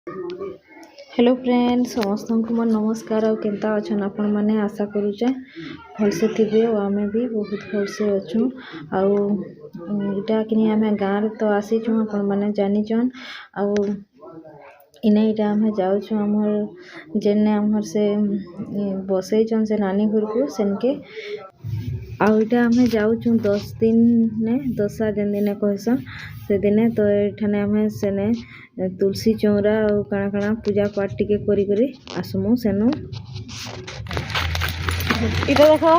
Hello friend समस्त को मोर नमस्कार आ केनता अच्छन आपण मैंने आशा करुचे भलसे थे और आम भी बहुत भलसे अच्छू आटा कि आम गाँव तो आसीचु आपण मैंने जानीचन आने इटा आम जाऊँ आमर जेने आमर से बसईचन से नानी घर को सेनके आईटा आम जाऊँ 10 दिन ने दशा जेन दिन कहसन से दिने तो ये आम सेने तुलसी चौरा और काଣା काଣା पूजा पाठ टिके करी करी आसमु सेनु इधर देखो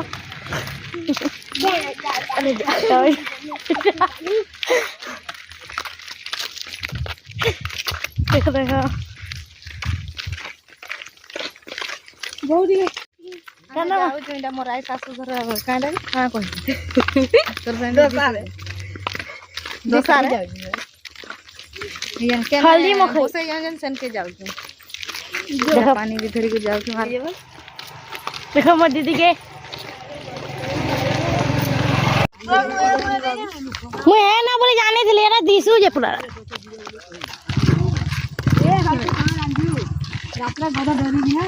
देखो देखो बहुत काना जाऊ जोइडा मोर आई सासु घर कांडा हां कहि तोर फ्रेंड दोसा रे यन के हल्दी मखई से यन सन के जाऊ देखो पानी भी धरी को जाऊ मार देखो मोर दीदी के मु है ना बोले जाने थे ना दिसु जे पूरा ए रात रात गदा डरी ना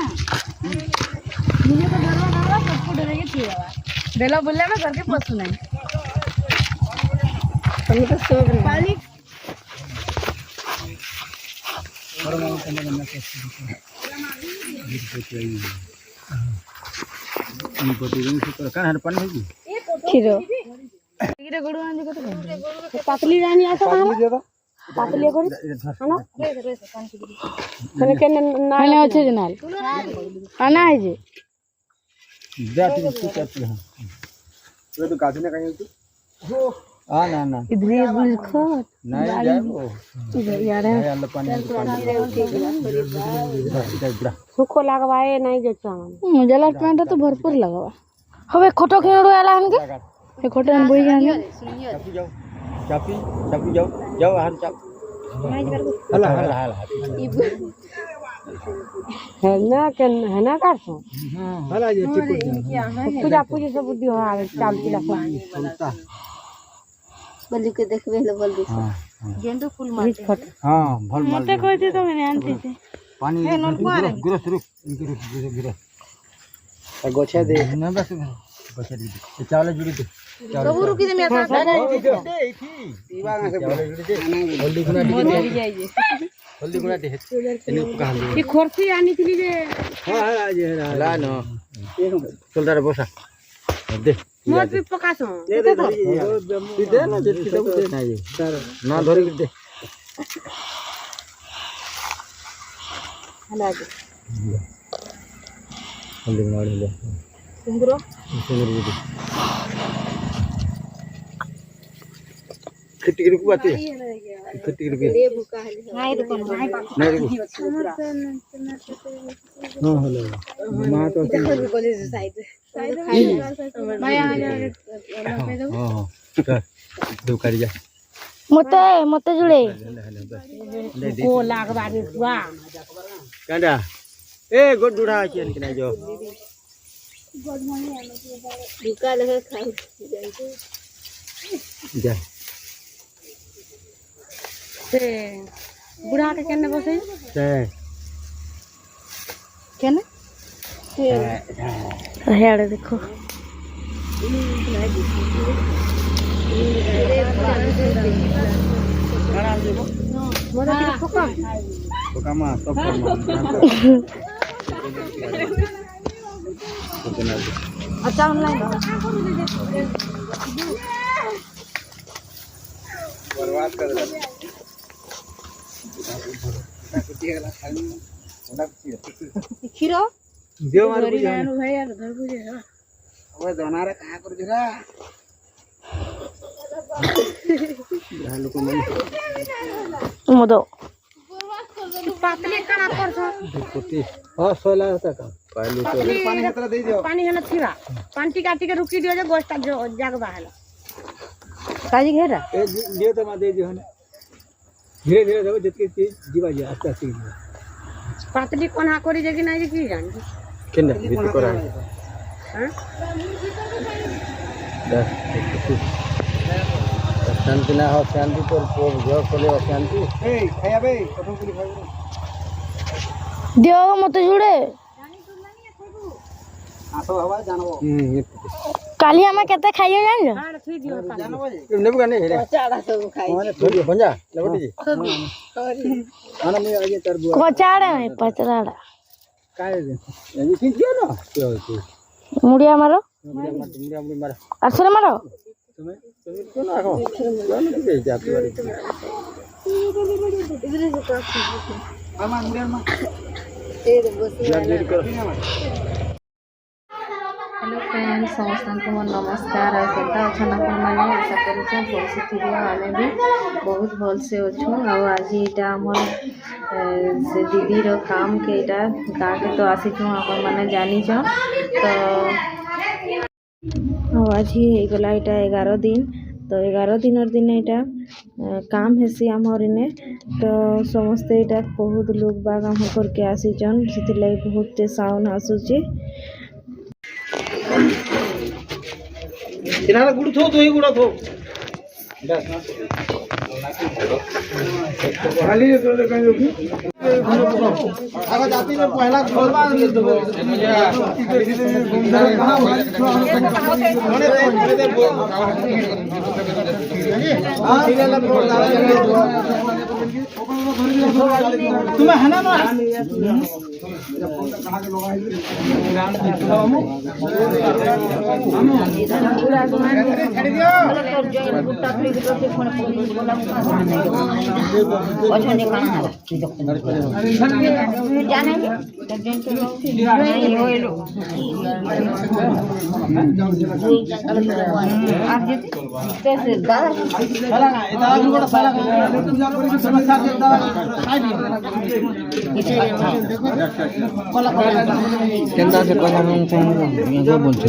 मुझे तो डरवा सबको डरेगी थी बाबा बेला बोले मैं करके पसु नहीं तुम तो सो गए पानी और मैं कहने लगा कैसे इन पतिरंग से कान हर पानी है खीरो गिरे गोड़ आंजे को पातली रानी आसा हम पातली करी हां कने कने नाले अच्छे जनाल आना है जी जाती तू करती है वो तो काफी ना कहीं तू हां ना ना इधर ये बुल खत नहीं जाए वो इधर यार है अल्लाह पानी सुखो लगवाए नहीं जचा मुझे लट पैंट तो भरपूर लगवा हवे खोटो खेड़ो आला हन के ये खोटो न बोई जाने चापी जाओ जाओ हां चाप हला हला हला है ना करसो हां हला ये पूजा पूजा सब बुद्धि हो आवे चाल पिला पानी बल्ली के देखबे ले बल्ली गेंदू फूल मारते हां भल मार मते कहते तो मैंने आनती थी पानी गिरस रुक गिरस गोछे दे ना बस गोछे दे चावल जुड़ी दे सब रुकी दे मैं दे थी दीवा से चावल जुड़ी दे हल्दी गुना दे हल्दी गुना दे एने कहां ये खरसी आनी थी जे हां हां जे ला न चलदार बसा दे मोर पे पकासो दे दे दे ना जेती सब दे ना ये ना धरी दे हला दे हल्दी गुना दे सुंदरो सुंदर दे खट्टी रुक बात है खट्टी रुक ले भूखा है नहीं रुको नहीं रुको हां हेलो मां तो कॉलेज साइड माया आ जा हां दो कर जा मते जुड़े को लागबा रे सुआ कांडा ए गोड दुढ़ा छै कि नहीं जो गोड मनी भूखा लगे खाओ जा से बुढ़ा के केने बसे से केने हेड़ देखो मोरा के फोका फोका मा सब अच्छा ऑनलाइन बर्बाद कर दे खीरो देव मार बुझे भाई यार घर बुझे ओए दोनारे कहां कर जरा हालो को मन मदो पातली करा कर छ हां सोला होता का पहले तो पानी हतरा दे दियो पानी हन छिरा पानी काटी के रुकी दियो जे गोस्ता जागबा हला काजी घेरा ए ले तो मा दे दियो हन धीरे धीरे देबो जतके चीज जीवा जे आस्ते आस्ते पातली कोना करी जे कि नहीं जे की जान केने बीत करा हां शांति ना हो शांति तो जो चले शांति ए खाया बे कठो पुली खायो दियो मत जुड़े काली हमें केते खाइयो जान नेबु गाने हेरे कोचाड़ा सब खाइ माने थोड़ी पंजा लेबटी जी आना में आगे तर बुआ कोचाड़ा नहीं पचराड़ा काय ये ठीक दियो ना क्या होती मुड़िया मारो मुड़िया मारो असर मारो तुम्हें क्यों ना आको जान के जाती वाली इधर से काट आमा मुड़िया मा ए बस हेलो फ्रेंड्स समस्त को नमस्कार और केता अच्छा मैंने आशा कर भलसे थी आमे भी बहुत भलसे अच्छु आज यहाँ आम से दीदी काम के यहाँ गाँव के तो आसीचु अपन मैंने जानीच तो आज ही गला यहाँ 11 दिन तो 11 दिन यहाँ काम हेसी आमर इने तो समस्ते यहाँ बहुत लोग बाग आम करके आसीचन से बहुत साउंड आसूची किनारा गुड़ थो तो ही गुड़ा थो खाली तो कहीं होगी अगर जाती में पहला खोलवा दे दो तुम्हें है ना केंदा से कोला मन चाहिए ये बोलते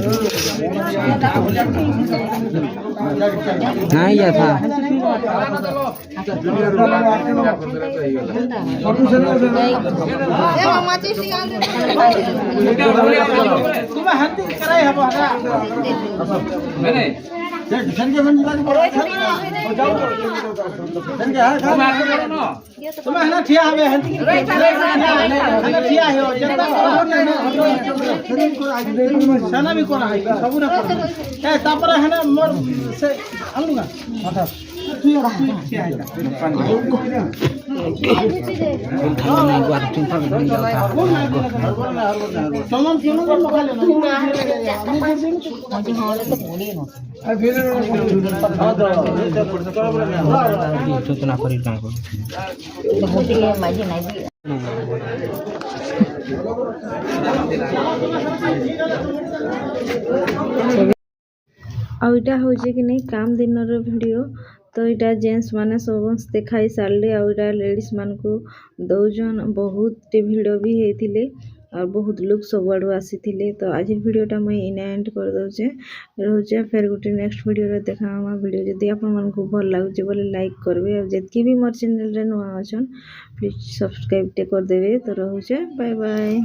नहीं या था तुम्हें हंती कराई है बाबा मैंने संजय मंजिला तुम्हें है ना ठिया हमें हंती ठिया है सना भी कोना है सब ना ए तापर है ना मोर से आलूगा तू ये ठिया है सामान क्यों ना लगा लेना सूचना करी काम को तो होती है माजी नहीं आ इटा हो जे कि नहीं काम दिन रो वीडियो तो इटा जेंट्स माने समस्त खाई सारले आ इटा लेडीज मान को दौजन बहुत वीडियो भी हेतिले और बहुत लोग सब आड़ू आसी तो आज वीडियोटा मुझे इना एंड कर दौचे रोचे फिर गोटे नेक्स्ट वीडियो देखा वीडियो जदि आपण मन को भल लगुच बोले लाइक करबे और जतकी भी मोर चैनल रे नुआ अछन प्लीज सब्सक्राइब टे कर देबे तो रोचे बाय बाय।